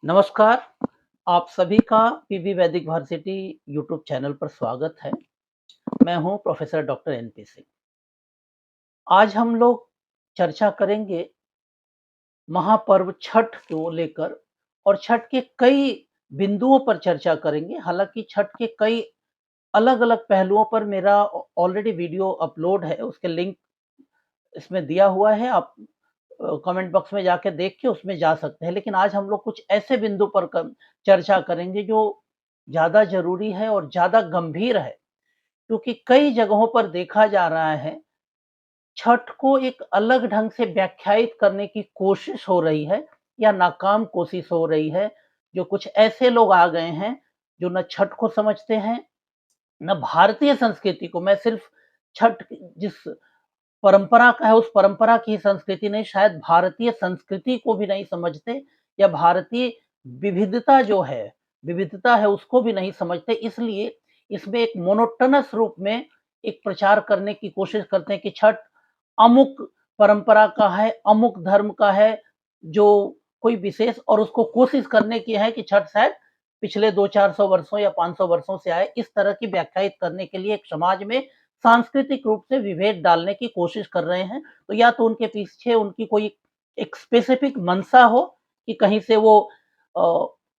नमस्कार, आप सभी का पीबी वैदिक वर्सिटी यूट्यूब चैनल पर स्वागत है। मैं हूं प्रोफेसर डॉक्टर एनपी सिंह। आज हम लोग चर्चा करेंगे महापर्व छठ को लेकर और छठ के कई बिंदुओं पर चर्चा करेंगे। हालांकि छठ के कई अलग-अलग पहलुओं पर मेरा ऑलरेडी वीडियो अपलोड है, उसके लिंक इसमें दिया हुआ है। आप कमेंट बॉक्स में जाके देख के उसमें जा सकते हैं। लेकिन आज हम लोग कुछ ऐसे बिंदु पर चर्चा करेंगे जो ज़्यादा ज़रूरी है और ज़्यादा गंभीर है, क्योंकि कई जगहों पर देखा जा रहा है, छठ को एक अलग ढंग से व्याख्यायित करने की कोशिश हो रही है या नाकाम कोशिश हो रही है। जो कुछ ऐसे लोग आ गए हैं, जो ना छठ को समझते हैं, ना भारतीय संस्कृति को। मैं सिर्फ छठ जिस परंपरा का है, उस परंपरा की संस्कृति नहीं, शायद भारतीय संस्कृति को भी नहीं समझते या भारतीय विविधता है उसको भी नहीं समझते। इसलिए इसमें एक मोनोटोनस रूप में एक प्रचार करने की कोशिश करते हैं कि छठ अमुक परंपरा का है, अमुक धर्म का है, जो कोई विशेष, और उसको कोशिश करने की है कि छठ शायद पिछले 200-400 वर्षों या 500 वर्षों से आए। इस तरह की व्याख्यायित करने के लिए एक समाज में सांस्कृतिक रूप से विभेद डालने की कोशिश कर रहे हैं। तो या तो उनके पीछे उनकी कोई एक स्पेसिफिक मंशा हो कि कहीं से वो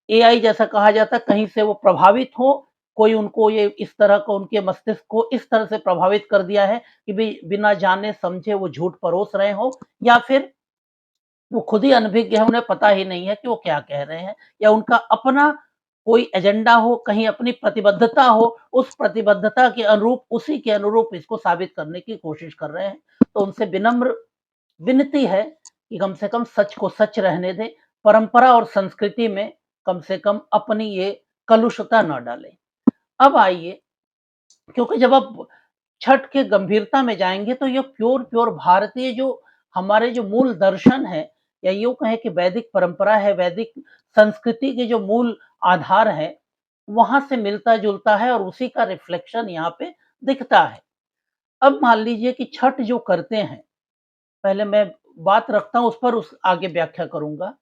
एआई जैसा कहा जाता है, कहीं से वो प्रभावित हो, कोई उनको ये इस तरह का उनके मस्तिष्क को इस तरह से प्रभावित कर दिया है कि बिना जाने समझे वो झूठ परोस रहे हो, या फिर वो खुद ही अनभिज्ञ है, उन्हें पता ही नहीं है कि वो क्या कह रहे हैं, या उनका अपना कोई एजेंडा हो, कहीं अपनी प्रतिबद्धता हो, उस प्रतिबद्धता के अनुरूप, उसी के अनुरूप इसको साबित करने की कोशिश कर रहे हैं। तो उनसे विनम्र विनती है कि कम से कम सच को सच रहने दें, परंपरा और संस्कृति में कम से कम अपनी ये कलुषता न डालें। अब आइए, क्योंकि जब आप छठ के गंभीरता में जाएँगे तो ये प्योर भारतीय जो हमारे जो मूल दर्शन है, या यूँ कहें कि वैदिक परंपरा है, वैदिक संस्कृति के जो मूल आधार है, वहाँ से मिलता-जुलता है और उसी का रिफ्लेक्शन यहाँ पे दिखता है। अब मान लीजिए कि छठ जो करते हैं, पहले मैं बात रखता हूँ उस पर, उस आगे व्याख्या करूँगा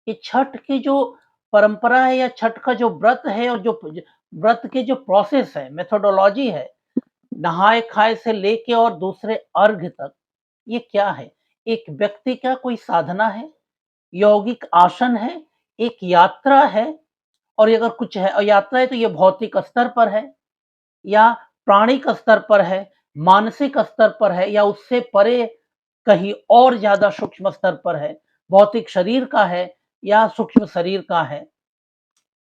कि छठ की जो परंपरा है या छठ का जो व्रत है और जो व्रत के जो प्रोसेस है, मेथोडोलॉजी है, नहाए-खाए से लेके और दूसरे अर्घ तक, ये क्या है? एक व्यक्ति का कोई साधना है, यौगिक आसन है, एक यात्रा है, और ये अगर कुछ है और यात्रा है तो ये भौतिक स्तर पर है या प्राणिक स्तर पर है, मानसिक स्तर पर है, या उससे परे कहीं और ज़्यादा सूक्ष्म स्तर पर है, भौतिक शरीर का है या सूक्ष्म शरीर का है,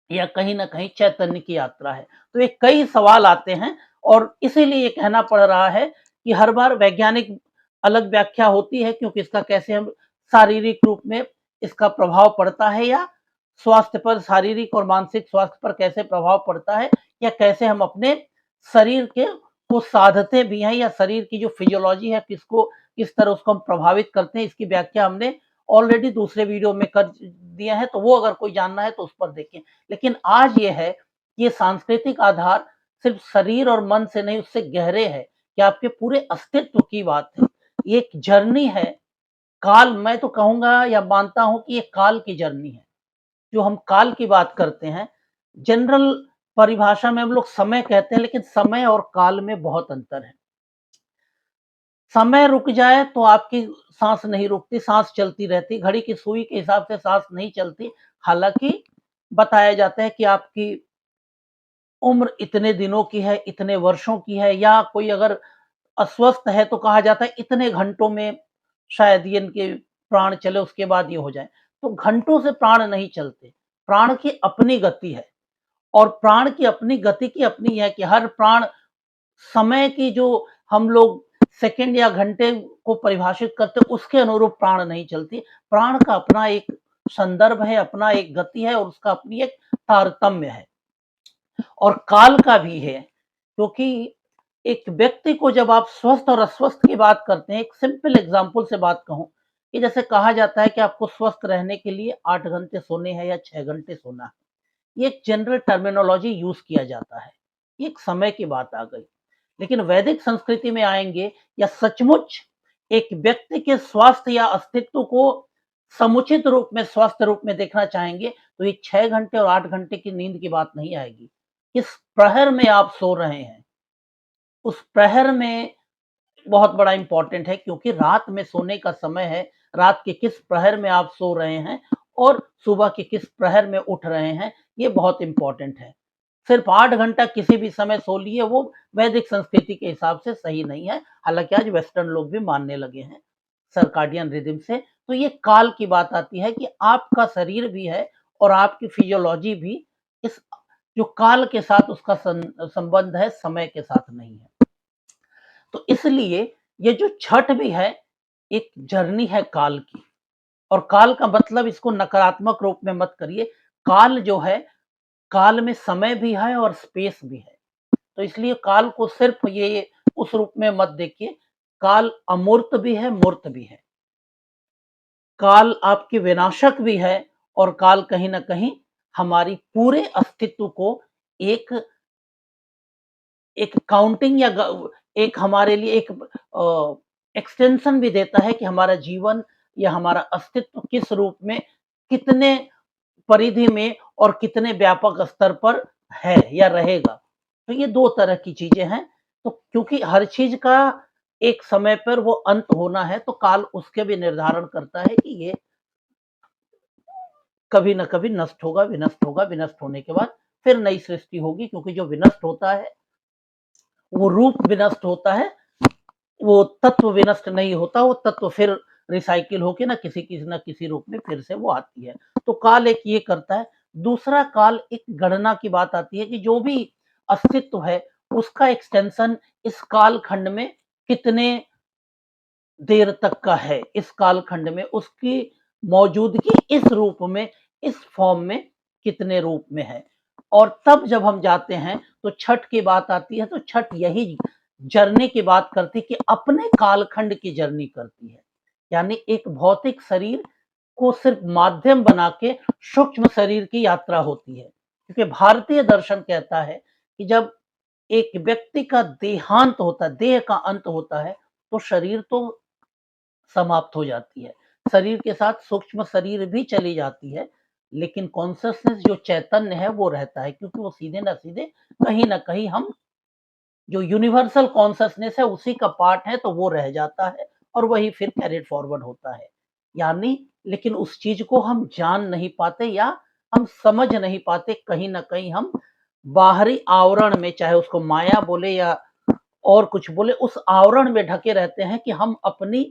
या कहीं न कहीं चैतन्य की यात्रा है। तो ये कई सवाल आते हैं और इसीलिए ये कहना पड़ रहा है कि हर बार वैज्ञानिक अलग व्याख्या होती है, क्योंकि इसका कैसे हम शारीरिक रूप में इसका प्रभाव पड़ता है, या स्वास्थ्य पर, शारीरिक और मानसिक स्वास्थ्य पर कैसे प्रभाव पड़ता है, या कैसे हम अपने शरीर के को साधते भी हैं, या शरीर की जो फिजियोलॉजी है किस तरह उसको हम प्रभावित करते हैं, इसकी व्याख्या हमने ऑलरेडी दूसरे वीडियो में कर दिया है, तो वो अगर कोई जानना है तो उस पर देखें। लेकिन आज ये है कि ये सांस्कृतिक आधार सिर्फ शरीर और मन से नहीं, उससे गहरे है कि आपके पूरे अस्तित्व की बात है। ये एक जर्नी है, मैं तो कहूँगा या मानता हूँ कि ये काल की जर्नी है। जो हम काल की बात करते हैं, जनरल परिभाषा में हम लोग समय कहते हैं, लेकिन समय और काल में बहुत अंतर है। समय रुक जाए तो आपकी साँस नहीं रुकती, साँस चलती रहती, घड़ी की सुई के हिसाब से साँस नहीं चलती। हालाँकि बताया जाता है कि आपकी उम्र इतने दिनों की है, इतने वर्षों की है, या कोई अगर अस्वस्थ है तो कहा जाता है इतने घंटों में शायद ये इनके प्राण चले, उसके बाद ये हो जाए। तो घंटों से प्राण नहीं चलते, प्राण की अपनी गति है, और प्राण की अपनी गति की अपनी है कि हर प्राण समय की जो हम लोग सेकंड या घंटे को परिभाषित करते हैं, उसके अनुरूप प्राण नहीं चलती। प्राण का अपना एक संदर्भ है, अपना एक गति है, और उसका अपनी एक तारतम्य है, और काल का भी है। क्योंकि एक व्यक्ति को जब आप स्वस्थ और अस्वस्थ की बात करते हैं, एक सिंपल एग्जांपल से बात कहूँ कि जैसे कहा जाता है कि आपको स्वस्थ रहने के लिए 8 घंटे सोने हैं या 6 घंटे सोना है। ये एक जनरल टर्मिनोलॉजी यूज़ किया जाता है। एक समय की बात आ गई। लेकिन वैदिक संस्कृति में आएँगे या सचमुच एक व्यक्ति के स्वास्थ्य या अस्तित्व को समुचित रूप में, स्वस्थ रूप में देखना चाहेंगे, तो ये 6 घंटे और 8 घंटे की नींद की बात नहीं आएगी। किस प्रहर में आप सो रहे हैं, उस प्रहर में बहुत बड़ा इम्पोर्टेंट है, क्योंकि रात में सोने का समय है, रात के किस प्रहर में आप सो रहे हैं और सुबह के किस प्रहर में उठ रहे हैं, ये बहुत इम्पोर्टेंट है। सिर्फ 8 घंटा किसी भी समय सो लिए, वो वैदिक संस्कृति के हिसाब से सही नहीं है, हालाँकि आज वेस्टर्न लोग भी मानने लगे हैं सर्काडियन रिदम से। तो ये काल की बात आती है कि आपका शरीर भी है और आपकी फिजियोलॉजी भी इस जो काल के साथ उसका संबंध है, समय के साथ नहीं है। तो इसलिए ये जो छठ भी है, एक जर्नी है काल की, और काल का मतलब इसको नकारात्मक रूप में मत करिए। काल जो है, काल में समय भी है और स्पेस भी है। तो इसलिए काल को सिर्फ ये उस रूप में मत देखिए। काल अमूर्त भी है, मूर्त भी है। काल आपके विनाशक भी है और काल कहीं न कहीं हमारी पूरे अस्तित्व को एक एक काउंटिंग या एक हमारे लिए एक एक्सटेंशन भी देता है कि हमारा जीवन या हमारा अस्तित्व किस रूप में, कितने परिधि में और कितने व्यापक स्तर पर है या रहेगा। तो ये 2 तरह की चीज़ें हैं। तो क्योंकि हर चीज़ का एक समय पर वो अंत होना है, तो काल उसके भी निर्धारण करता है कि ये कभी न कभी नष्ट होगा, विनष्ट होगा, विनष्ट होने के बाद फिर नई सृष्टि होगी, क्योंकि जो विनष्ट होता है, वो रूप विनष्ट होता है, वो तत्व विनष्ट नहीं होता, वो तत्व फिर रिसाइकिल होके ना किसी रूप में फिर से वो आती है। तो काल एक ये करता है। दूसरा काल एक गणना की बात आती है कि जो भी अस्तित्व है, उसका एक्सटेंशन इस कालखंड में कितने देर तक का है, इस कालखंड में उसकी मौजूदगी इस रूप में, इस फॉर्म में कितने रूप में है। और तब जब हम जाते हैं तो छठ की बात आती है, तो छठ यही जर्नी की बात करती है कि अपने कालखंड की जर्नी करती है। यानी एक भौतिक शरीर को सिर्फ माध्यम बना के सूक्ष्म शरीर की यात्रा होती है। क्योंकि भारतीय दर्शन कहता है कि जब एक व्यक्ति का देहांत होता है, देह का अंत होता है, तो शरीर तो समाप्त हो जाती है। शरीर के साथ सूक्ष्म शरीर भी चली जाती है, लेकिन कॉन्शसनेस जो चैतन्य है वो रहता है, क्योंकि वो सीधे न सीधे कहीं न कहीं हम जो यूनिवर्सल कॉन्शसनेस है उसी का पार्ट है, तो वो रह जाता है और वही फिर कैरिड फॉरवर्ड होता है। यानी लेकिन उस चीज़ को हम जान नहीं पाते या हम समझ नहीं पाते, कहीं न कहीं हम बाहरी आवरण में, चाहे उसको माया बोले या और कुछ बोले, उस आवरण में ढके रहते हैं कि हम अपनी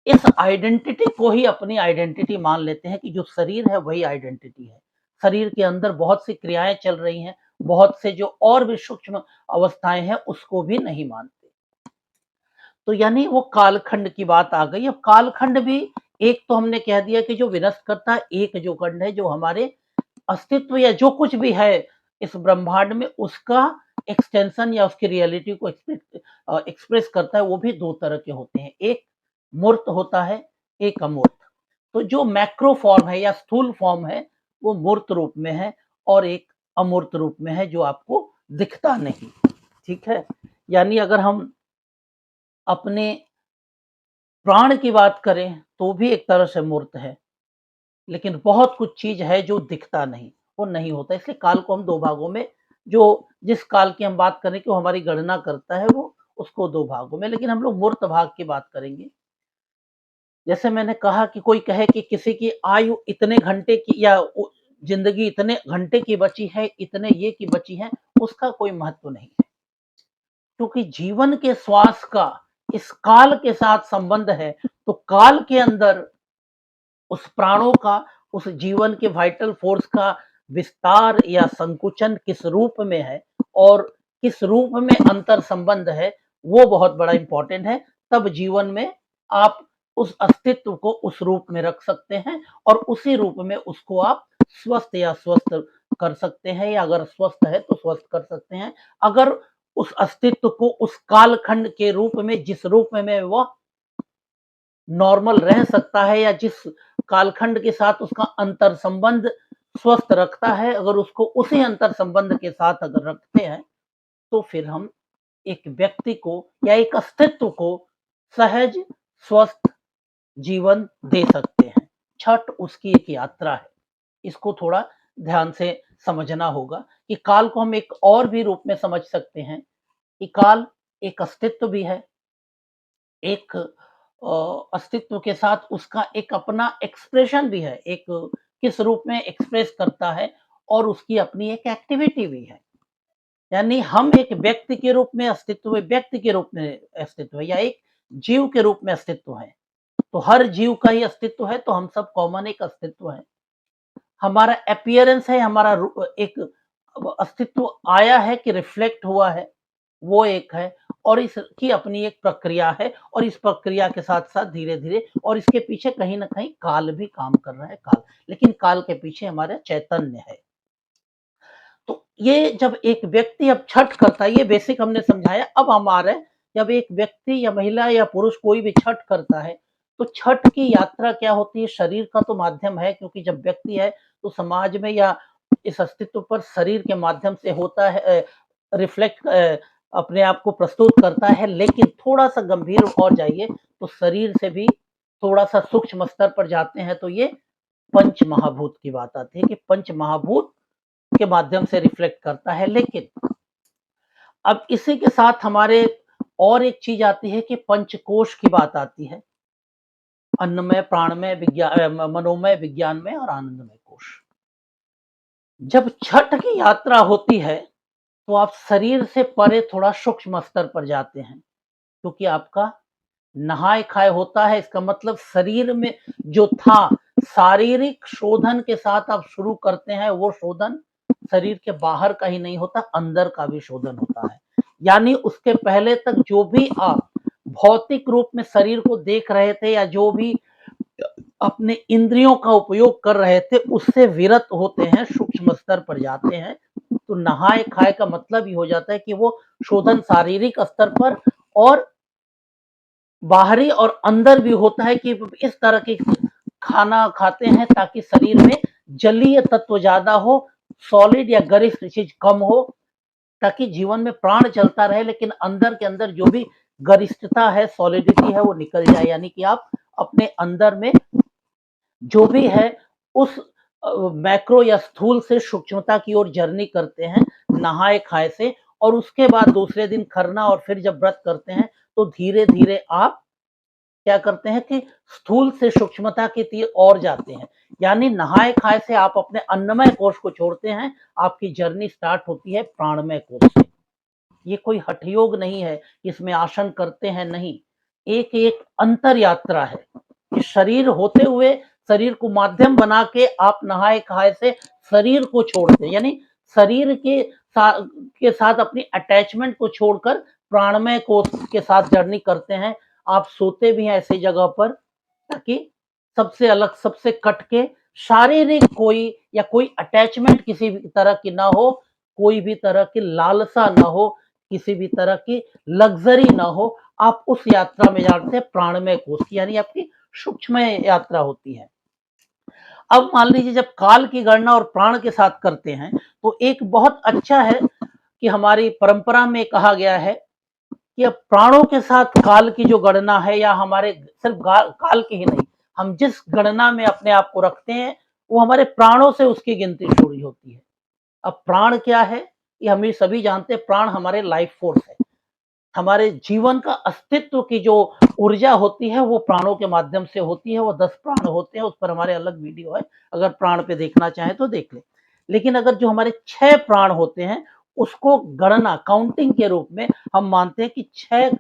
इस आइडेंटिटी को ही अपनी आइडेंटिटी मान लेते हैं कि जो शरीर है वही आइडेंटिटी है। शरीर के अंदर बहुत सी क्रियाएँ चल रही हैं, बहुत से जो और भी सूक्ष्म अवस्थाएँ हैं उसको भी नहीं मानते। तो यानी वो कालखंड की बात आ गई। अब कालखंड भी एक तो हमने कह दिया कि जो विनष्ट करता है, एक जो खंड है जो हमारे अस्तित्व या जो कुछ भी है इस ब्रह्मांड में उसका एक्सटेंशन या उसकी रियलिटी को एक्सप्रेस करता है, वो भी 2 तरह के होते हैं। एक मूर्त होता है, एक अमूर्त। तो जो मैक्रो फॉर्म है या स्थूल फॉर्म है, वो मूर्त रूप में है और एक अमूर्त रूप में है जो आपको दिखता नहीं, ठीक है? यानी अगर हम अपने प्राण की बात करें, तो भी एक तरह से मूर्त है। लेकिन बहुत कुछ चीज़ है जो दिखता नहीं, वो नहीं होता। इसलिए काल को हम 2 भागों में, जो जिस काल की हम बात कर रहे हैं कि वो हमारी गणना करता है, वो उसको 2 भागों में, लेकिन हम लोग मूर्त भाग की बात करेंगे। जैसे मैंने कहा कि कोई कहे कि किसी की आयु इतने घंटे की या ज़िंदगी इतने घंटे की बची है, इतने ये की बची है, उसका कोई महत्व नहीं है। क्योंकि जीवन के श्वास का इस काल के साथ संबंध है, तो काल के अंदर उस प्राणों का, उस जीवन के वाइटल फोर्स का विस्तार या संकुचन किस रूप में है और किस रूप में अंतर संबंध है, वो बहुत बड़ा इम्पोर्टेंट है। तब जीवन में आप उस अस्तित्व को उस रूप में रख सकते हैं और उसी रूप में उसको आप स्वस्थ या स्वस्थ कर सकते हैं, या अगर स्वस्थ है तो स्वस्थ कर सकते हैं। अगर उस अस्तित्व को उस कालखंड के रूप में, जिस रूप में वह नॉर्मल रह सकता है या जिस कालखंड के साथ उसका अंतर संबंध स्वस्थ रखता है, अगर उसको उसी अंतर संबंध के साथ अगर रखते हैं, तो फिर हम एक व्यक्ति को या एक अस्तित्व को सहज स्वस्थ जीवन दे सकते हैं। छठ उसकी एक यात्रा है। इसको थोड़ा ध्यान से समझना होगा कि काल को हम एक और भी रूप में समझ सकते हैं कि काल एक अस्तित्व भी है, एक अस्तित्व के साथ उसका एक अपना एक्सप्रेशन भी है, एक किस रूप में एक्सप्रेस करता है और उसकी अपनी एक एक्टिविटी भी है। यानी हम एक व्यक्ति के रूप में अस्तित्व व्यक्ति के रूप में अस्तित्व है या एक जीव के रूप में अस्तित्व है। तो हर जीव का ही अस्तित्व है, तो हम सब कॉमन एक अस्तित्व है। हमारा अपीयरेंस है, हमारा एक अस्तित्व आया है कि रिफ्लेक्ट हुआ है, वो एक है और इसकी अपनी एक प्रक्रिया है और इस प्रक्रिया के साथ-साथ धीरे-धीरे और इसके पीछे कहीं न कहीं काल भी काम कर रहा है काल, लेकिन काल के पीछे हमारा चैतन्य है। तो ये जब एक व्यक्ति अब छठ करता है, ये बेसिक हमने समझाया, अब हम आ रहे हैं, जब एक व्यक्ति या महिला या पुरुष कोई भी छठ करता है, तो छठ की यात्रा क्या होती है? शरीर का तो माध्यम है क्योंकि जब व्यक्ति है, तो समाज में या इस अस्तित्व पर शरीर के माध्यम से होता है रिफ्लेक्ट अपने आप को प्रस्तुत करता है, लेकिन थोड़ा-सा गंभीर और जाइए, तो शरीर से भी थोड़ा-सा सूक्ष्म स्तर पर जाते हैं, तो ये पंच महाभूत की बात आती है कि पंच महाभूत के माध्यम से रिफ्लेक्ट करता है। लेकिन अब इसी के साथ हमारे और एक चीज आती है कि पंचकोश की बात आती है। अन्नमय, प्राणमय, मनोमय, विज्ञानमय और आनंदमय कोश। जब छठ की यात्रा होती है, तो आप शरीर से परे थोड़ा सूक्ष्म स्तर पर जाते हैं, क्योंकि आपका नहाए-खाए होता है। इसका मतलब शरीर में जो था, शारीरिक शोधन के साथ आप शुरू करते हैं, वो शोधन शरीर के बाहर का ही नहीं होता, अंदर का भी शोधन होता है। यानी उसके पहले तक जो भी आप भौतिक रूप में शरीर को देख रहे थे या जो भी अपने इंद्रियों का उपयोग कर रहे थे, उससे विरत होते हैं, सूक्ष्म स्तर पर जाते हैं। तो नहाए-खाए का मतलब ही हो जाता है कि वो शोधन शारीरिक स्तर पर और बाहरी और अंदर भी होता है कि इस तरह की खाना खाते हैं ताकि शरीर में जलीय तत्व ज्यादा हो, सॉलिड या गरिष्ठ चीज कम हो, ताकि जीवन में प्राण चलता रहे, लेकिन अंदर के अंदर जो भी गरिष्ठता है, सॉलिडिटी है, वो निकल जाए। यानी कि आप अपने अंदर में जो भी है उस मैक्रो या स्थूल से सूक्ष्मता की ओर जर्नी करते हैं नहाए खाए से, और उसके बाद दूसरे दिन खरना और फिर जब व्रत करते हैं, तो धीरे धीरे आप क्या करते हैं कि स्थूल से सूक्ष्मता की तीर और जाते हैं। यानी नहाए खाए से आप अपने अन्नमय कोश को छोड़ते हैं, आपकी जर्नी स्टार्ट होती है प्राणमय कोश से। ये कोई हठ योग नहीं है, इसमें आसन करते हैं, नहीं। एक एक अंतर यात्रा है कि शरीर होते हुए शरीर को माध्यम बना के आप नहाए खाए से शरीर को छोड़ते हैं, यानी शरीर के साथ अपनी अटैचमेंट को छोड़कर प्राणमय कोश के साथ जर्नी करते हैं। आप सोते भी हैं ऐसी जगह पर ताकि सबसे अलग, सबसे कट के शारीरिक कोई या कोई अटैचमेंट किसी भी तरह की ना हो, कोई भी तरह की लालसा ना हो, किसी भी तरह की लग्जरी ना हो। आप उस यात्रा में जाते हैं प्राणमय कोश की, यानी आपकी सूक्ष्म यात्रा होती है। अब मान लीजिए जब काल की गणना और प्राण के साथ करते हैं, तो एक बहुत अच्छा है कि हमारी परंपरा में कहा गया है कि अब प्राणों के साथ काल की जो गणना है, या हमारे सिर्फ काल की ही नहीं, हम जिस गणना में अपने आप को रखते हैं, वो हमारे प्राणों से उसकी गिनती शुरू होती है। अब प्राण क्या है? ये हम सभी जानते हैं, प्राण हमारे लाइफ फोर्स है। हमारे जीवन का अस्तित्व की जो ऊर्जा होती है, वो प्राणों के माध्यम से होती है। वो 10 प्राण होते हैं, उस पर हमारे अलग वीडियो है, अगर प्राण पे देखना चाहें तो देख लें। लेकिन अगर जो हमारे 6 प्राण होते हैं, उसको गणना काउंटिंग के रूप में हम मानते हैं कि 6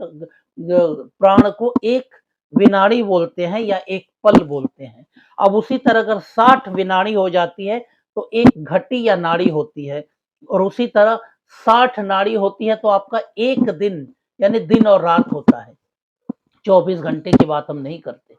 प्राण को 1 विनाड़ी बोलते हैं या 1 पल बोलते हैं। अब उसी तरह अगर 60 विनाड़ी हो जाती है, तो 1 घटी या नाड़ी होती है, और उसी तरह 60 नाड़ी होती है, तो आपका 1 दिन यानी दिन और रात होता है। 24 घंटे की बात हम नहीं करते।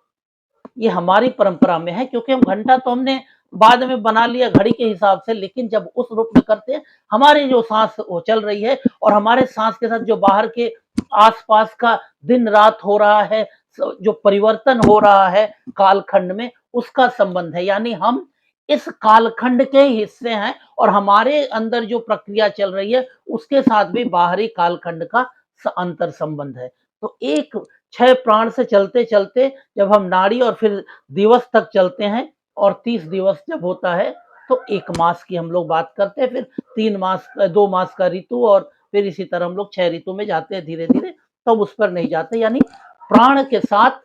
ये हमारी परंपरा में है, क्योंकि हम घंटा तो हमने बाद में बना लिया घड़ी के हिसाब से, लेकिन जब उस रूप में करते हैं, हमारी जो सांस वो चल रही है और हमारे सांस के साथ जो बाहर के आसपास का दिन रात हो रहा है, जो परिवर्तन हो रहा है कालखंड में, उसका संबंध है। यानी हम इस कालखंड के हिस्से हैं और हमारे अंदर जो प्रक्रिया चल रही है, उसके साथ भी बाहरी कालखंड का अंतर संबंध है। तो एक 6 प्राण से चलते-चलते जब हम नाड़ी और फिर दिवस तक चलते हैं, और 30 दिवस जब होता है, तो 1 मास की हम लोग बात करते हैं, फिर 3 मास 2 मास का ऋतु और फिर इसी तरह हम लोग 6 ऋतु में जाते हैं धीरे-धीरे, तब उस पर नहीं जाते। यानी प्राण के साथ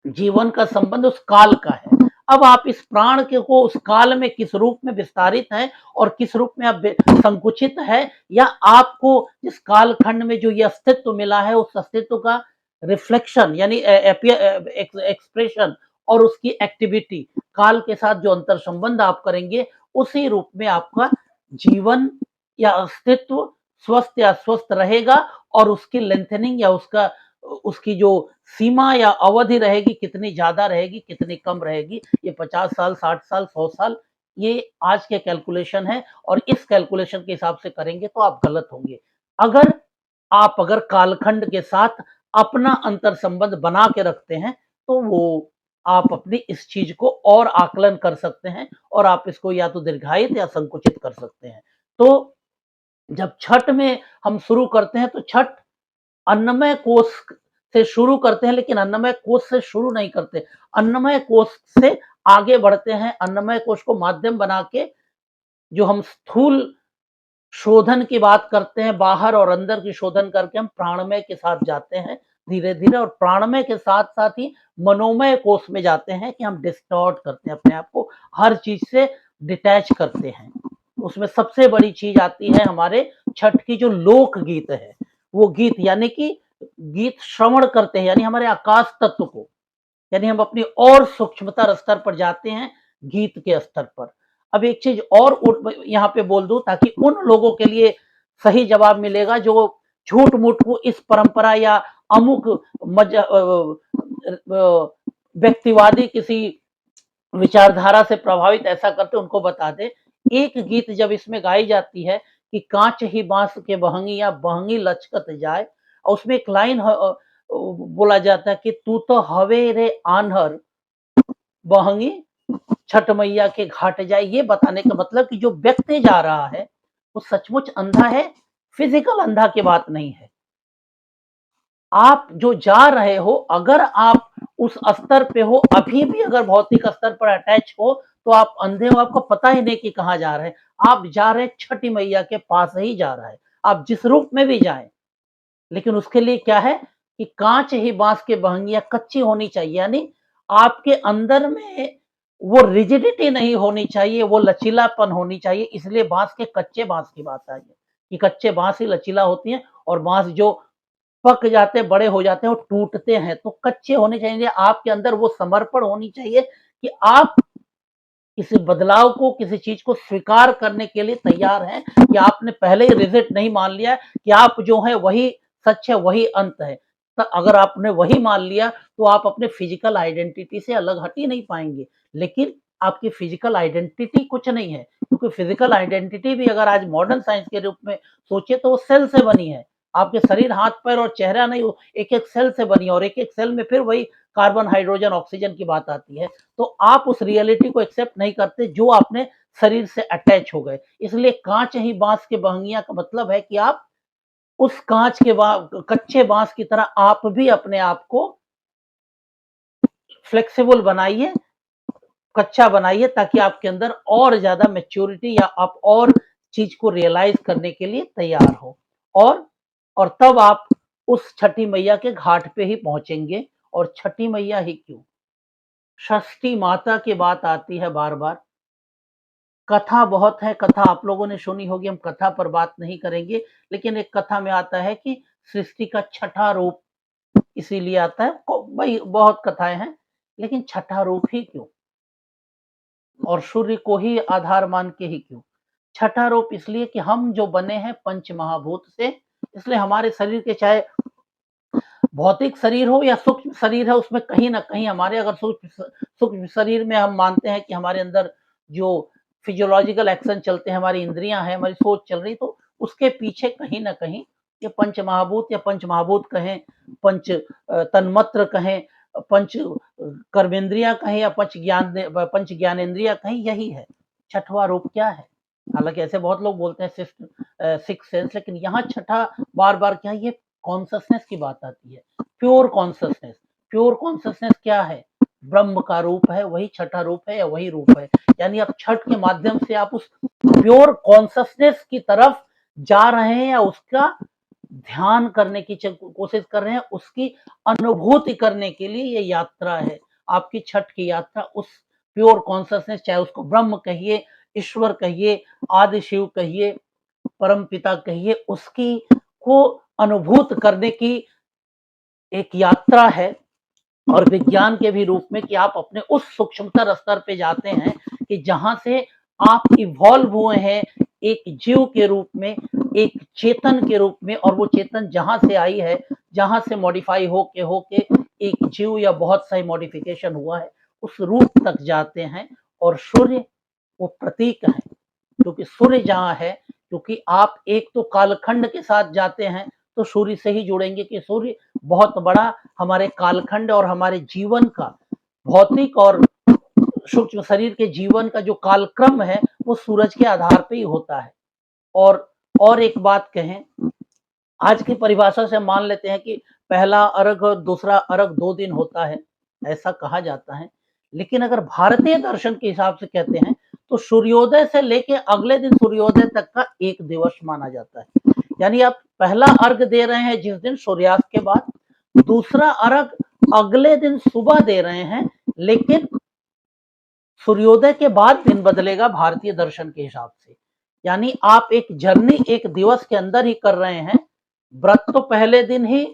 जीवन का संबंध उस काल का है। अब आप इस प्राण के को उस काल में किस रूप में विस्तारित हैं और किस रूप में आप संकुचित है, या आपको जिस कालखंड में जो ये अस्तित्व मिला है उस अस्तित्व का रिफ्लेक्शन यानी एक्सप्रेशन और उसकी एक्टिविटी काल के साथ जो अंतर संबंध आप करेंगे, उसी रूप में आपका जीवन या अस्तित्व स्वस्थ या अस्वस्थ रहेगा और उसकी लेंथनिंग या उसकी जो सीमा या अवधि रहेगी, कितनी ज़्यादा रहेगी, कितनी कम रहेगी, ये 50 साल, 60 साल, 100 साल, ये आज के कैलकुलेशन है और इस कैलकुलेशन के हिसाब से करेंगे तो आप गलत होंगे। अगर अगर कालखंड के साथ अपना अंतर संबंध बना के रखते हैं, तो वो आप अपनी इस चीज़ को और आकलन कर सकते हैं और आप इसको या तो दीर्घायित या संकुचित कर सकते हैं। तो जब छठ में हम शुरू करते हैं, तो छठ अन्नमय कोश से शुरू करते हैं, लेकिन अन्नमय कोश से शुरू नहीं करते। अन्नमय कोश से आगे बढ़ते हैं, अन्नमय कोश को माध्यम बना के जो हम स्थूल शोधन की बात करते हैं, बाहर और अंदर की शोधन करके हम प्राणमय के साथ जाते हैं धीरे-धीरे और प्राणमय के साथ-साथ ही मनोमय कोश में जाते हैं कि हम डिस्टॉर्ट करते हैं अपने आप को, हर चीज़ से डिटैच करते हैं। उसमें सबसे बड़ी चीज़ आती है हमारे छठ की जो लोक गीत है, वो गीत यानी कि गीत श्रवण करते हैं, यानी हमारे आकाश तत्व को, यानी हम अपनी और सूक्ष्मतर स्तर पर जाते हैं गीत के स्तर पर। अब एक चीज़ और यहाँ पे बोल दूँ ताकि उन लोगों के लिए सही जवाब मिलेगा जो झूठ-मूठ को इस परंपरा या अमुक व्यक्तिवादी किसी विचारधारा से प्रभावित ऐसा करते उनको बता दें। एक गीत जब इसमें गाई जाती है कि काँच ही बाँस के बहंगी या बहंगी लचकत जाए और उसमें एक लाइन बोला जाता है कि तू तो हवे रे आन्हर बहंगी छठ मैया के घाट जाए। ये बताने का मतलब कि जो व्यक्ति जा रहा है वो सचमुच अंधा है, फिजिकल अंधा की बात नहीं है। आप जो जा रहे हो, अगर आप उस स्तर पे हो, अभी भी अगर भौतिक स्तर पर अटैच हो, तो आप अंधे हो, आपको पता ही नहीं कि कहाँ जा रहे हैं। आप जा रहे हैं छठी मैया के पास ही जा रहा है, आप जिस रूप में भी जाएँ। लेकिन उसके लिए क्या है कि काँच ही बाँस की बहंगियाँ कच्ची होनी चाहिए, यानी आपके अंदर में वो रिजिडिटी नहीं होनी चाहिए, वो लचीलापन होनी चाहिए, इसलिए बाँस के कच्चे बाँस की बात आई है, कि कच्चे बाँस ही लचीला होती हैं और बाँस जो पक जाते हैं, बड़े हो जाते हैं, वो टूटते हैं, तो कच्चे होने चाहिए। आपके अंदर वो समर्पण होनी चाहिए कि आप किसी बदलाव को, किसी चीज़ को स्वीकार करने के लिए तैयार हैं, कि आपने पहले ही रिजिड नहीं मान लिया कि आप जो हैं वही सच है, वही अंत है। तो अगर आपने वही मान लिया, तो आप अपने फिजिकल आइडेंटिटी से अलग हट ही नहीं पाएँगे। लेकिन आपकी फिजिकल आइडेंटिटी कुछ नहीं है, क्योंकि फिजिकल आइडेंटिटी भी अगर आज मॉडर्न साइंस के रूप में सोचे तो वो सेल से बनी है। आपके शरीर, हाथ-पैर और चेहरा नहीं, वो एक-एक सेल से बनी है और एक-एक सेल में फिर वही कार्बन, हाइड्रोजन, ऑक्सीजन की बात आती है। तो आप उस रियलिटी को एक्सेप्ट नहीं करते जो आपने शरीर से अटैच हो गए। इसलिए काँच ही बाँस की बहंगियाँ का मतलब है कि आप उस काँच के कच्चे बाँस की तरह आप भी अपने आप को फ्लेक्सिबल बनाइए, कच्चा बनाइए ताकि आपके अंदर और ज़्यादा मैच्योरिटी या आप और चीज़ को रियलाइज़ करने के लिए तैयार हो। और और तब आप उस छठी मैया के घाट पे ही पहुँचेंगे और छठी मैया ही क्यों? षष्ठी माता की बात आती है बार-बार। कथा बहुत है, कथा आप लोगों ने सुनी होगी, हम कथा पर बात नहीं करेंगे, लेकिन एक कथा में आता है कि सृष्टि का छठा रूप इसीलिए आता है, भई बहुत कथाएँ हैं, लेकिन छठा रूप ही क्यों? और सूर्य को ही आधार मान के ही क्यों? छठा रूप इसलिए कि हम जो बने हैं पंच महाभूत से, इसलिए हमारे शरीर के चाहे भौतिक शरीर हो या सूक्ष्म शरीर है, उसमें कहीं न कहीं हमारे अगर सूक्ष्म शरीर में हम मानते हैं कि हमारे अंदर जो फिजियोलॉजिकल एक्शन चलते हैं, हमारी इंद्रियाँ हैं, हमारी सोच चल रही, तो उसके पीछे कहीं न कहीं ये पंचमहाभूत या पंचमहाभूत कहें, तन्मात्र कहें, पंच कर्मेंद्रियाँ कहें या पंच ज्ञानेंद्रियाँ कहें, यही है। छठवां रूप क्या है? हालाँकि ऐसे बहुत लोग बोलते हैं सिक्स्थ सेंस, लेकिन यहाँ छठा बार-बार क्या है, ये कॉन्शसनेस की बात आती है। प्योर कॉन्शसनेस क्या है? ब्रह्म का रूप है, वही छठा रूप है या वही रूप है। यानी आप छठ के माध्यम से आप उस प्योर कॉन्शसनेस की तरफ जा रहे हैं या उसका ध्यान करने की कोशिश कर रहे हैं, उसकी अनुभूति करने के लिए ये यात्रा है। आपकी छठ की यात्रा उस प्योर कॉन्शसनेस, चाहे उसको ब्रह्म कहिए, ईश्वर कहिए, आदि शिव कहिए, परम पिता कहिए, उसकी को अनुभूत करने की एक यात्रा है। और विज्ञान के भी रूप में कि आप अपने उस सूक्ष्मतर स्तर पे जाते हैं कि जहां से आप इवॉल्व हुए हैं एक जीव के रूप में, एक चेतन के रूप में, और वो चेतन जहां से आई है, जहां से मॉडिफाई होके एक जीव या बहुत सारी मॉडिफिकेशन हुआ है, उस रूप तक जाते हैं। और सूर्य वो प्रतीक है, क्योंकि सूर्य जहाँ है, क्योंकि आप एक तो कालखंड के साथ जाते हैं तो सूर्य से ही जुड़ेंगे कि सूर्य बहुत बड़ा हमारे कालखंड और हमारे जीवन का भौतिक और सूक्ष्म शरीर के जीवन का जो कालक्रम है वो सूरज के आधार पे ही होता है। और एक बात कहें, आज की परिभाषा से मान लेते हैं कि पहला अर्घ और दूसरा अर्घ 2 दिन होता है, ऐसा कहा जाता है। लेकिन अगर भारतीय दर्शन के हिसाब से कहते हैं तो सूर्योदय से लेके अगले दिन सूर्योदय तक का 1 दिवस माना जाता है। यानी आप पहला अर्घ दे रहे हैं जिस दिन सूर्यास्त के बाद, दूसरा अर्घ अगले दिन सुबह दे रहे हैं, लेकिन सूर्योदय के बाद दिन बदलेगा भारतीय दर्शन के हिसाब से। यानी आप एक जर्नी एक दिवस के अंदर ही कर रहे हैं। व्रत तो पहले दिन ही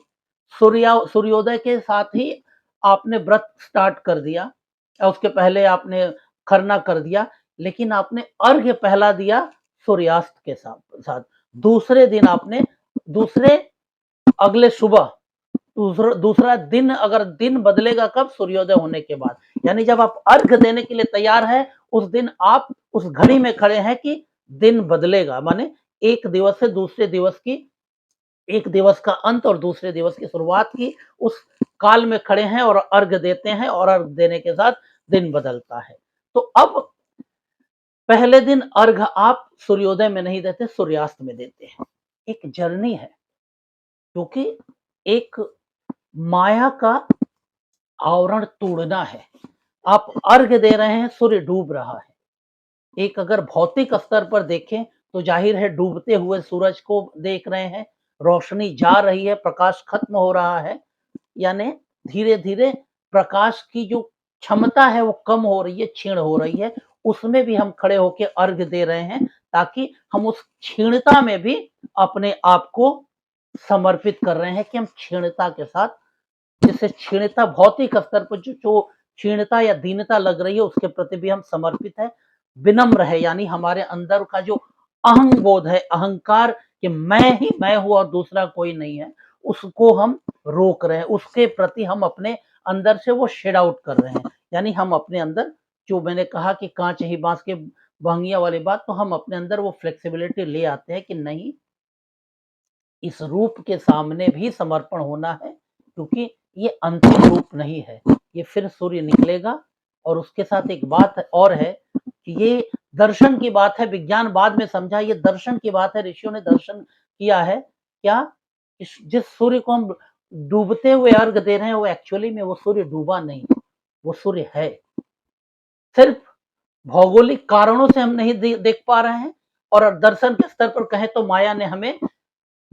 सूर्योदय के साथ ही आपने व्रत स्टार्ट कर दिया, या उसके पहले आपने खरना कर दिया, लेकिन आपने अर्घ्य पहला दिया सूर्यास्त के साथ। दूसरे दिन आपने दूसरे अगले सुबह दूसरा दिन, अगर दिन बदलेगा कब? सूर्योदय होने के बाद। यानी जब आप अर्घ देने के लिए तैयार है, उस दिन आप उस घड़ी में खड़े हैं कि दिन बदलेगा, माने एक दिवस से दूसरे दिवस की, एक दिवस का अंत और दूसरे दिवस की शुरुआत की उस काल में खड़े हैं और अर्घ देते हैं, और अर्घ देने के साथ दिन बदलता है। तो अब पहले दिन अर्घ आप सूर्योदय में नहीं देते, सूर्यास्त में देते हैं। एक जर्नी है, क्योंकि एक माया का आवरण तोड़ना है। आप अर्घ दे रहे हैं, सूर्य डूब रहा है। एक अगर भौतिक स्तर पर देखें तो जाहिर है डूबते हुए सूरज को देख रहे हैं, रोशनी जा रही है, प्रकाश खत्म हो रहा है, यानी धीरे-धीरे प्रकाश की जो क्षमता है वो कम हो रही है, क्षीण हो रही है। उसमें भी हम खड़े होके अर्घ दे रहे हैं, ताकि हम उस क्षीणता में भी अपने आप को समर्पित कर रहे हैं कि हम क्षीणता के साथ, जिससे क्षीणता भौतिक स्तर पर जो क्षीणता या दीनता लग रही है उसके प्रति भी हम समर्पित है, विनम्र है। यानी हमारे अंदर का जो अहंग बोध है, अहंकार कि मैं ही मैं हूँ और दूसरा कोई नहीं है, उसको हम रोक रहे हैं, उसके प्रति हम अपने अंदर से वो शेड आउट कर रहे हैं। यानी हम अपने अंदर, जो मैंने कहा कि कांच ही बांस के भंगिया वाली बात, तो हम अपने अंदर वो फ्लेक्सिबिलिटी ले आते हैं कि नहीं, इस रूप के सामने भी समर्पण होना है, क्योंकि ये अंतिम रूप नहीं है, ये फिर सूर्य निकलेगा। और उसके साथ एक बात और है कि ये दर्शन की बात है, विज्ञान बाद में समझा, ये दर्शन की बात है, ऋषियों ने दर्शन किया है क्या? जिस सूर्य को हम डूबते हुए अर्घ दे रहे हैं वो एक्चुअली में वो सूर्य डूबा नहीं, वो सूर्य है। सिर्फ भौगोलिक कारणों से हम नहीं देख पा रहे हैं, और दर्शन के स्तर पर कहें तो माया ने हमें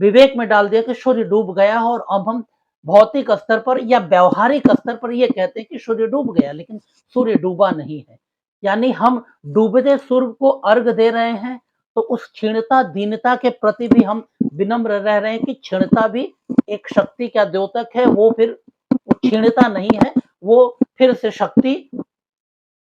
विवेक में डाल दिया कि सूर्य डूब गया, और अब हम भौतिक स्तर पर या व्यावहारिक स्तर पर ये कहते हैं कि सूर्य डूब गया, लेकिन सूर्य डूबा नहीं है। यानी हम डूबते सूर्य को अर्घ दे रहे हैं, तो उस क्षीणता दीनता के प्रति भी हम विनम्र रह रहे हैं कि क्षीणता भी एक शक्ति का द्योतक है, वो फिर वो क्षीणता नहीं है, वो फिर से शक्ति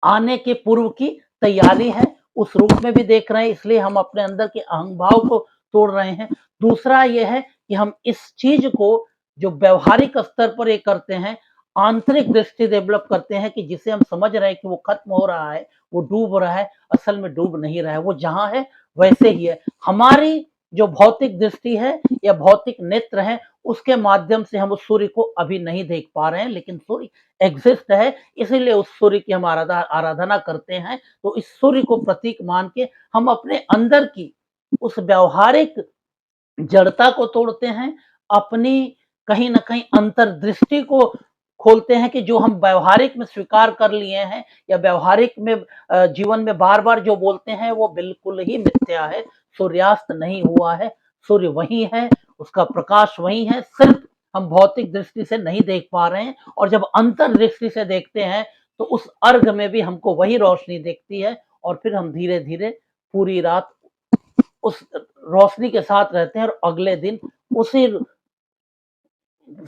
आने के पूर्व की तैयारी है, उस रूप में भी देख रहे हैं, इसलिए हम अपने अंदर के अहंभाव को तोड़ रहे हैं। दूसरा ये है कि हम इस चीज को जो व्यावहारिक स्तर पर ये करते हैं, आंतरिक दृष्टि डेवलप करते हैं कि जिसे हम समझ रहे हैं कि वो खत्म हो रहा है, वो डूब रहा है, असल में डूब नहीं रहा है, वो जहां है वैसे ही है। हमारी जो भौतिक दृष्टि है या भौतिक नेत्र है, उसके माध्यम से हम उस सूर्य को अभी नहीं देख पा रहे हैं, लेकिन सूर्य एग्जिस्ट है, इसीलिए उस सूर्य की हम आराधना करते हैं। तो इस सूर्य को प्रतीक मान के हम अपने अंदर की उस व्यावहारिक जड़ता को तोड़ते हैं, अपनी कहीं न कहीं अंतर्दृष्टि को खोलते हैं कि जो हम व्यावहारिक में स्वीकार कर लिए हैं या व्यावहारिक में जीवन में बार-बार जो बोलते हैं वो बिल्कुल ही मिथ्या है। सूर्यास्त नहीं हुआ है, सूर्य वही है, उसका प्रकाश वही है, सिर्फ हम भौतिक दृष्टि से नहीं देख पा रहे हैं और जब अंतर्दृष्टि से देखते हैं तो उस अर्घ में भी हमको वही रोशनी दिखती है और फिर हम धीरे-धीरे पूरी रात उस रोशनी के साथ रहते हैं और अगले दिन उसी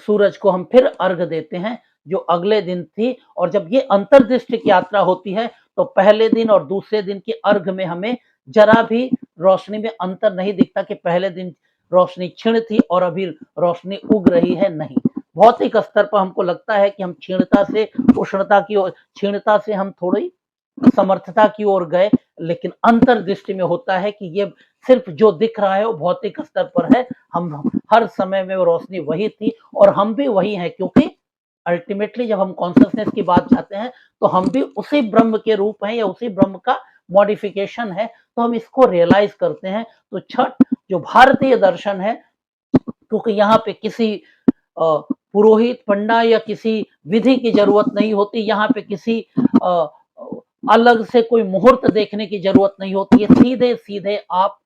सूरज को हम फिर अर्घ देते हैं जो अगले दिन थी। और जब ये अंतर्दृष्टि की यात्रा होती है तो पहले दिन और दूसरे दिन के अर्घ में हमें जरा भी रोशनी में अंतर नहीं दिखता कि पहले दिन रोशनी क्षीण थी और अभी रोशनी उग रही है, नहीं। भौतिक स्तर पर हमको लगता है कि हम क्षीणता से उष्णता की ओर, क्षीणता से हम थोड़ी समर्थता की ओर गए, लेकिन अंतर्दृष्टि में होता है कि ये सिर्फ जो दिख रहा है वो भौतिक स्तर पर है। हम हर समय में वो रोशनी वही थी और हम भी वही हैं, क्योंकि अल्टीमेटली जब हम कॉन्शियसनेस की बात चाहते हैं तो हम भी उसी ब्रह्म के रूप हैं या उसी ब्रह्म का मॉडिफिकेशन है, तो हम इसको रियलाइज करते हैं। तो छठ जो भारतीय दर्शन है, क्योंकि यहाँ पे किसी पुरोहित पंडा या किसी विधि की जरूरत नहीं होती, यहाँ पे किसी अलग से कोई मुहूर्त देखने की जरूरत नहीं होती है। सीधे सीधे आप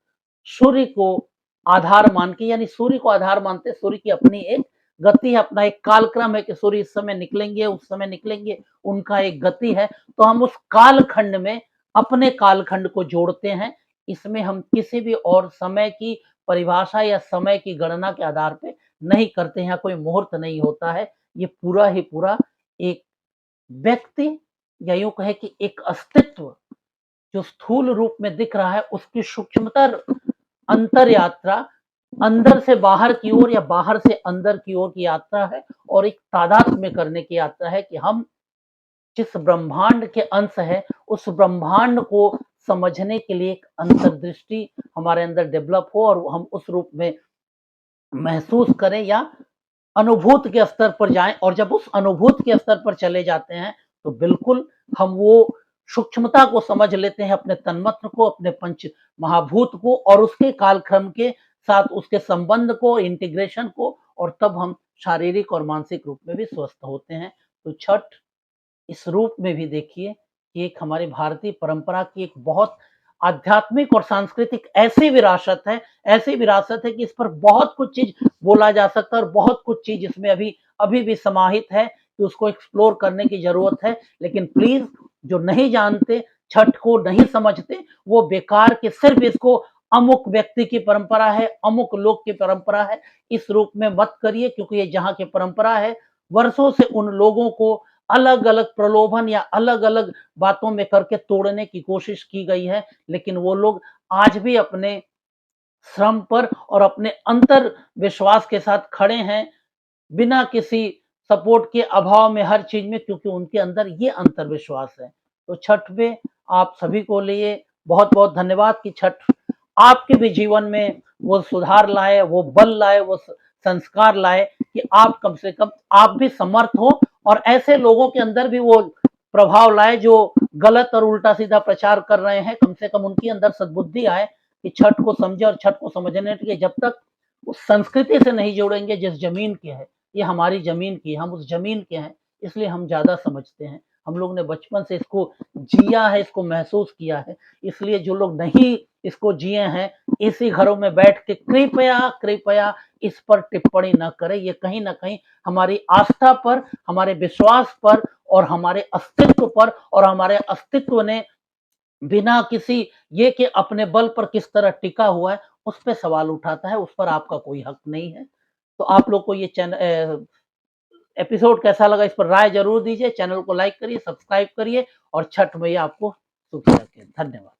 सूर्य को आधार मान के, यानी सूर्य को आधार मानते, सूर्य की अपनी एक गति है, अपना एक कालक्रम है कि सूर्य इस समय निकलेंगे, उस समय निकलेंगे, उनका एक गति है। तो हम उस कालखंड में अपने कालखंड को जोड़ते हैं। इसमें हम किसी भी और समय की परिभाषा या समय की गणना के आधार पे नहीं करते हैं, कोई मुहूर्त नहीं होता है। ये पूरा ही पूरा एक व्यक्ति या यूं कहे कि एक अस्तित्व जो स्थूल रूप में दिख रहा है उसकी सूक्ष्मतर अंतर यात्रा, अंदर से बाहर की ओर या बाहर से अंदर की ओर की यात्रा है और एक तादात्म्य में करने की यात्रा है कि हम जिस ब्रह्मांड के अंश है उस ब्रह्मांड को समझने के लिए एक अंतर्दृष्टि हमारे अंदर डेवलप हो और हम उस रूप में महसूस करें या अनुभूत के स्तर पर जाएं। और जब उस अनुभूत के स्तर पर चले जाते हैं तो बिल्कुल हम वो सूक्ष्मता को समझ लेते हैं, अपने तन्मात्र को, अपने पंच महाभूत को और उसके कालक्रम के साथ उसके संबंध को, इंटीग्रेशन को, और तब हम शारीरिक और मानसिक रूप में भी स्वस्थ होते हैं। तो छठ इस रूप में भी देखिए कि एक हमारी भारतीय परंपरा की एक बहुत आध्यात्मिक और सांस्कृतिक ऐसी विरासत है कि इस पर बहुत कुछ चीज बोला जा सकता है और बहुत कुछ चीज इसमें अभी अभी भी समाहित है कि उसको एक्सप्लोर करने की जरूरत है। लेकिन प्लीज जो नहीं जानते, छठ को नहीं समझते, वो बेकार के सिर्फ इसको अमुक व्यक्ति की परंपरा है, अमुक लोग की परंपरा है, इस रूप में मत करिए, क्योंकि ये जहाँ की परंपरा है वर्षों से उन लोगों को अलग अलग प्रलोभन या अलग अलग बातों में करके तोड़ने की कोशिश की गई है, लेकिन वो लोग आज भी अपने श्रम पर और अपने अंतर विश्वास के साथ खड़े हैं, बिना किसी सपोर्ट के अभाव में हर चीज में, क्योंकि उनके अंदर ये अंतर विश्वास है। तो छठ में आप सभी को लिए बहुत बहुत धन्यवाद कि छठ आपके भी जीवन में वो सुधार लाए, वो बल लाए, वो संस्कार लाए कि आप कम से कम आप भी समर्थ हो और ऐसे लोगों के अंदर भी वो प्रभाव लाए जो गलत और उल्टा सीधा प्रचार कर रहे हैं, कम से कम उनके अंदर सद्बुद्धि आए कि छठ को समझे और छठ को समझने के लिए जब तक उस संस्कृति से नहीं जोड़ेंगे जिस जमीन के है, ये हमारी जमीन की, हम उस जमीन के हैं, इसलिए हम ज्यादा समझते हैं। हम लोग ने बचपन से इसको जिया है, इसको महसूस किया है, इसलिए जो लोग नहीं इसको जिए हैं, इसी घरों में बैठ के कृपया कृपया इस पर टिप्पणी न करें। ये कहीं ना कहीं हमारी आस्था पर, हमारे विश्वास पर और हमारे अस्तित्व पर, और हमारे अस्तित्व ने बिना किसी ये कि अपने बल पर किस तरह टिका हुआ है उस पर सवाल उठाता है, उस पर आपका कोई हक नहीं है। तो आप लोग को ये चैनल एपिसोड कैसा लगा, इस पर राय जरूर दीजिए, चैनल को लाइक करिए, सब्सक्राइब करिए और छठ मैया आपको सुखी रखें। धन्यवाद।